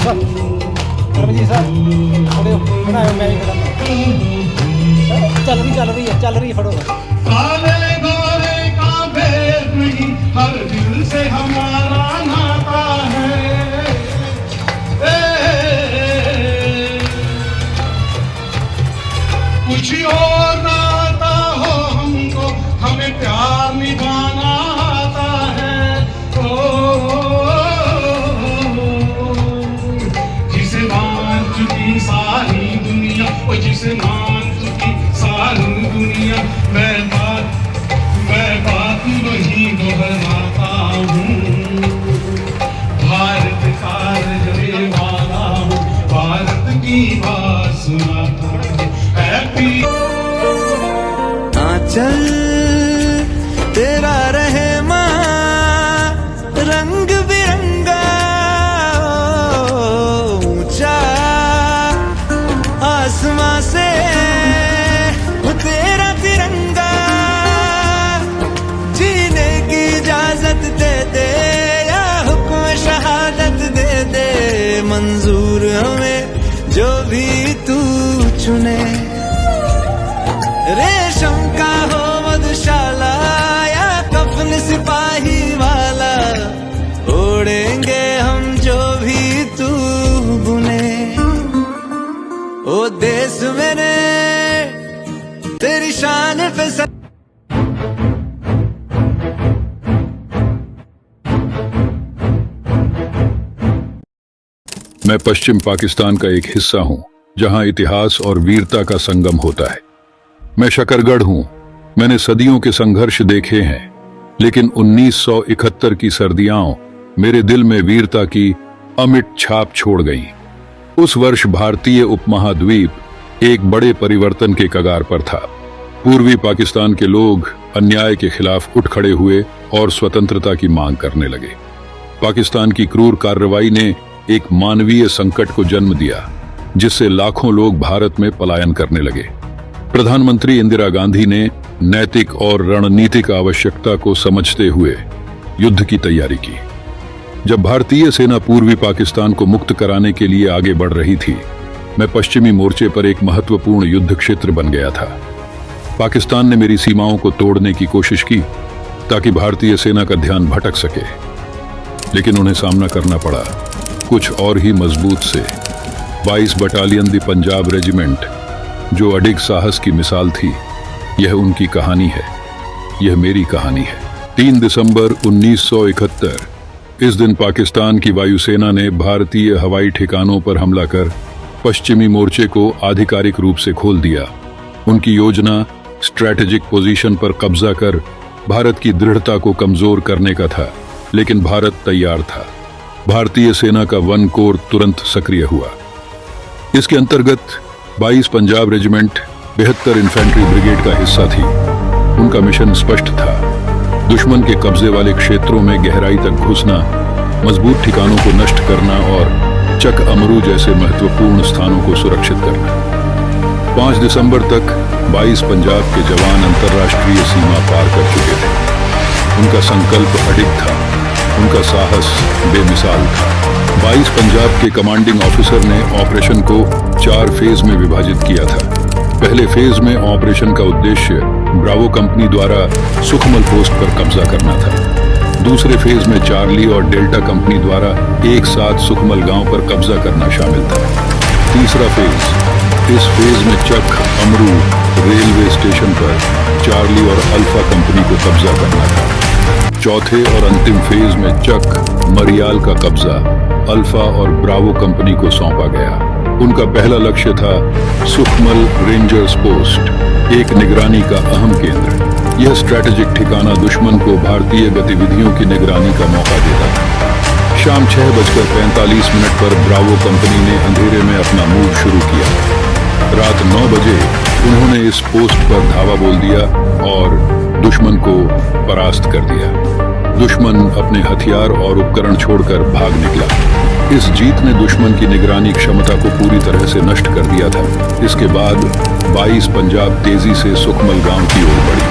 साहब, परमजीत साहब खड़े हो, बनाओ, मैं भी खड़ा हूं। चल रही है फड़ो। काले गोरे का भेद नहीं, हर दिल से हमारा नाता है। कुछ और नाता हो हमको, हमें प्यार निभाना आता है। जिसे मान चुकी सारी दुनिया, ओ जिसे मान चुकी सारी दुनिया, मैं बात वही दोहराता हूँ। भारत का रहने वाला हूँ, भारत की बात सुनाता हूँ। हैप्पी चल तेरा रहमा रंग बिरंगा ऊंचा आसमां से वो तेरा तिरंगा, जीने की इजाजत दे दे या हुक्म शहादत दे दे, मंजूर हमें जो भी तू चुने। रेशम का हो मधुशाला या कफन सिपाही वाला, ओढ़ेंगे हम जो भी तू बुने। ओ देश मेरे तेरी शान पे सब। मैं पश्चिम पाकिस्तान का एक हिस्सा हूं, जहां इतिहास और वीरता का संगम होता है। मैं शकरगढ़ हूं। मैंने सदियों के संघर्ष देखे हैं, लेकिन 1971 की सर्दियां मेरे दिल में वीरता की अमिट छाप छोड़ गईं। उस वर्ष भारतीय उपमहाद्वीप एक बड़े परिवर्तन के कगार पर था। पूर्वी पाकिस्तान के लोग अन्याय के खिलाफ उठ खड़े हुए और स्वतंत्रता की मांग करने लगे। पाकिस्तान की क्रूर कार्रवाई ने एक मानवीय संकट को जन्म दिया, जिससे लाखों लोग भारत में पलायन करने लगे। प्रधानमंत्री इंदिरा गांधी ने नैतिक और रणनीतिक आवश्यकता को समझते हुए युद्ध की तैयारी की। जब भारतीय सेना पूर्वी पाकिस्तान को मुक्त कराने के लिए आगे बढ़ रही थी, मैं पश्चिमी मोर्चे पर एक महत्वपूर्ण युद्ध क्षेत्र बन गया था। पाकिस्तान ने मेरी सीमाओं को तोड़ने की कोशिश की ताकि भारतीय सेना का ध्यान भटक सके, लेकिन उन्हें सामना करना पड़ा कुछ और ही मजबूत से। 22 बटालियन दी पंजाब रेजिमेंट, जो अडिग साहस की मिसाल थी, यह उनकी कहानी है, यह मेरी कहानी है। 3 दिसंबर 1971 इस दिन पाकिस्तान की वायुसेना ने भारतीय हवाई ठिकानों पर हमला कर पश्चिमी मोर्चे को आधिकारिक रूप से खोल दिया। उनकी योजना स्ट्रैटेजिक पोजीशन पर कब्जा कर भारत की दृढ़ता को कमजोर करने का था, लेकिन भारत तैयार था। भारतीय सेना का 1 कोर तुरंत सक्रिय हुआ। इसके अंतर्गत 22 पंजाब रेजिमेंट 72 इन्फेंट्री ब्रिगेड का हिस्सा थी। उनका मिशन स्पष्ट था, दुश्मन के कब्जे वाले क्षेत्रों में गहराई तक घुसना, मजबूत ठिकानों को नष्ट करना और चक अमरू जैसे महत्वपूर्ण स्थानों को सुरक्षित करना। 5 दिसंबर तक 22 पंजाब के जवान अंतर्राष्ट्रीय सीमा पार कर चुके थे। उनका संकल्प अडिग था, उनका साहस बेमिसाल था। 22 पंजाब के कमांडिंग ऑफिसर ने ऑपरेशन को 4 फेज में विभाजित किया था। पहले फेज में ऑपरेशन का उद्देश्य ब्रावो कंपनी द्वारा सुखमल पोस्ट पर कब्जा करना था। दूसरे फेज में चार्ली और डेल्टा कंपनी द्वारा एक साथ सुखमल गांव पर कब्जा करना शामिल था। तीसरा फेज, इस फेज में चक अमरू रेलवे स्टेशन पर चार्ली और अल्फा कंपनी को कब्जा करना था। चौथे और अंतिम फेज में चक मरियाल का कब्जा अल्फा और ब्रावो कंपनी को सौंपा गया। उनका पहला लक्ष्य था सुखमल रेंजर्स पोस्ट, एक निगरानी का अहम केंद्र। यह स्ट्रैटेजिक ठिकाना दुश्मन को भारतीय गतिविधियों की निगरानी का मौका देता था। शाम 6:45 पर ब्रावो कंपनी ने अंधेरे में अपना मूव शुरू किया। रात 9 बजे उन्होंने इस पोस्ट पर धावा बोल दिया और दुश्मन को परास्त कर दिया। दुश्मन अपने हथियार और उपकरण छोड़कर भाग निकला। इस जीत ने दुश्मन की निगरानी क्षमता को पूरी तरह से नष्ट कर दिया था। इसके बाद 22 पंजाब तेजी से सुखमल गांव की ओर बढ़ी।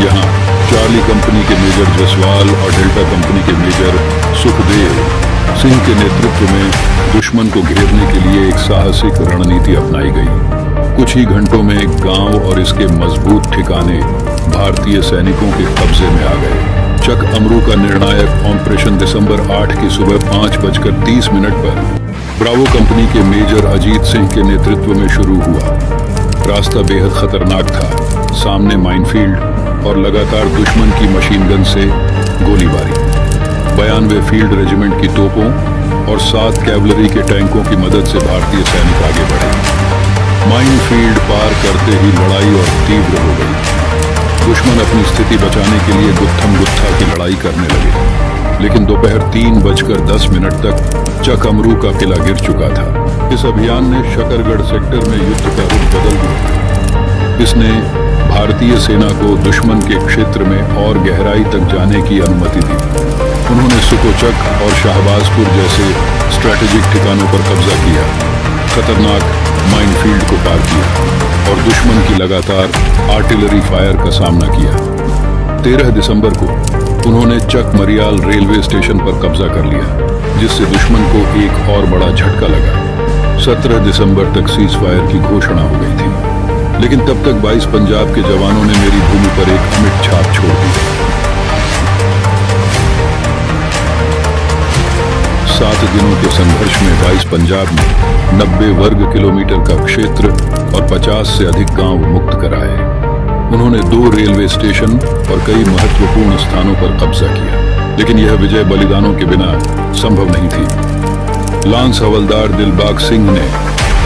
यहाँ चार्ली कंपनी के मेजर जसवाल और डेल्टा कंपनी के मेजर सुखदेव सिंह के नेतृत्व में दुश्मन को घेरने के लिए एक साहसिक रणनीति अपनाई गई। कुछ ही घंटों में एक गांव और इसके मजबूत ठिकाने भारतीय सैनिकों के कब्जे में आ गए। चक अमरू का निर्णायक ऑपरेशन दिसंबर 8 की सुबह 5:30 पर ब्रावो कंपनी के मेजर अजीत सिंह के नेतृत्व में शुरू हुआ। रास्ता बेहद खतरनाक था, सामने माइनफील्ड और लगातार दुश्मन की मशीन गन से गोलीबारी। 92 फील्ड रेजिमेंट की तोपों और 7 कैवलरी के टैंकों की मदद से भारतीय सैनिक आगे बढ़े। माइनफील्ड पार करते ही लड़ाई और तीव्र हो गई। दुश्मन अपनी स्थिति बचाने के लिए गुत्थम गुत्था की लड़ाई करने लगे, लेकिन दोपहर 3:10 तक चक अमरू का किला गिर चुका था। इस अभियान ने शकरगढ़ सेक्टर में युद्ध का रुख बदल दिया। इसने भारतीय सेना को दुश्मन के क्षेत्र में और गहराई तक जाने की अनुमति दी। उन्होंने सुकोचक और शाहबाजपुर जैसे स्ट्रैटेजिक ठिकानों पर कब्जा किया, खतरनाक माइनफील्ड को पार किया और दुश्मन की लगातार आर्टिलरी फायर का सामना किया। 13 दिसंबर को उन्होंने चक मरियाल रेलवे स्टेशन पर कब्जा कर लिया, जिससे दुश्मन को एक और बड़ा झटका लगा। 17 दिसंबर तक सीज फायर की घोषणा हो गई थी, लेकिन तब तक 22 पंजाब के जवानों ने मेरी भूमि पर एक अमिट छाप छोड़ दी। 7 दिनों के संघर्ष में 22 पंजाब ने 90 वर्ग किलोमीटर का क्षेत्र और 50 से अधिक गांव मुक्त कराए। उन्होंने 2 रेलवे स्टेशन और कई महत्वपूर्ण स्थानों पर कब्जा किया, लेकिन यह विजय बलिदानों के बिना संभव नहीं थी। लांस हवलदार दिलबाग सिंह ने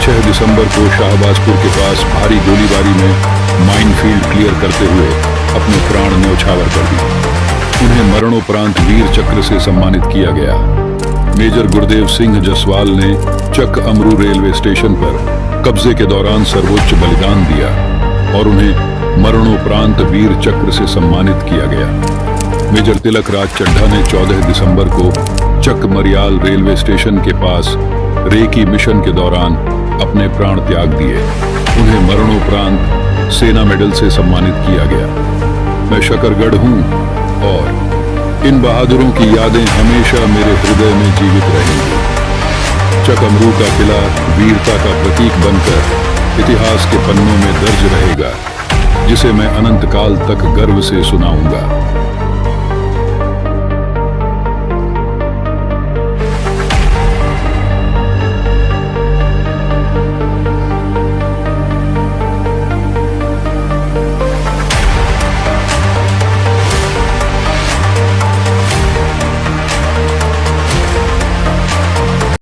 6 दिसंबर को शाहबाजपुर के पास भारी गोलीबारी में माइनफील्ड क्लियर करते हुए अपने प्राण न्यौछावर कर दिए। उन्हें मरणोपरांत वीर चक्र से सम्मानित किया गया। मेजर गुरदेव सिंह जसवाल ने चक अमरू रेलवे स्टेशन पर कब्जे के दौरान सर्वोच्च बलिदान दिया और उन्हें मरणोपरांत वीर चक्र से सम्मानित किया गया। मेजर तिलक राज चड्ढा ने 14 दिसंबर को चक मरियाल रेलवे स्टेशन के पास रेकी मिशन के दौरान अपने प्राण त्याग दिए। उन्हें मरणोपरांत सेना मेडल से सम्मानित किया गया। मैं शकरगढ़ हूं और इन बहादुरों की यादें हमेशा मेरे हृदय में जीवित रहेंगी। चक अमरू का किला वीरता का प्रतीक बनकर इतिहास के पन्नों में दर्ज रहेगा, जिसे मैं अनंत काल तक गर्व से सुनाऊंगा।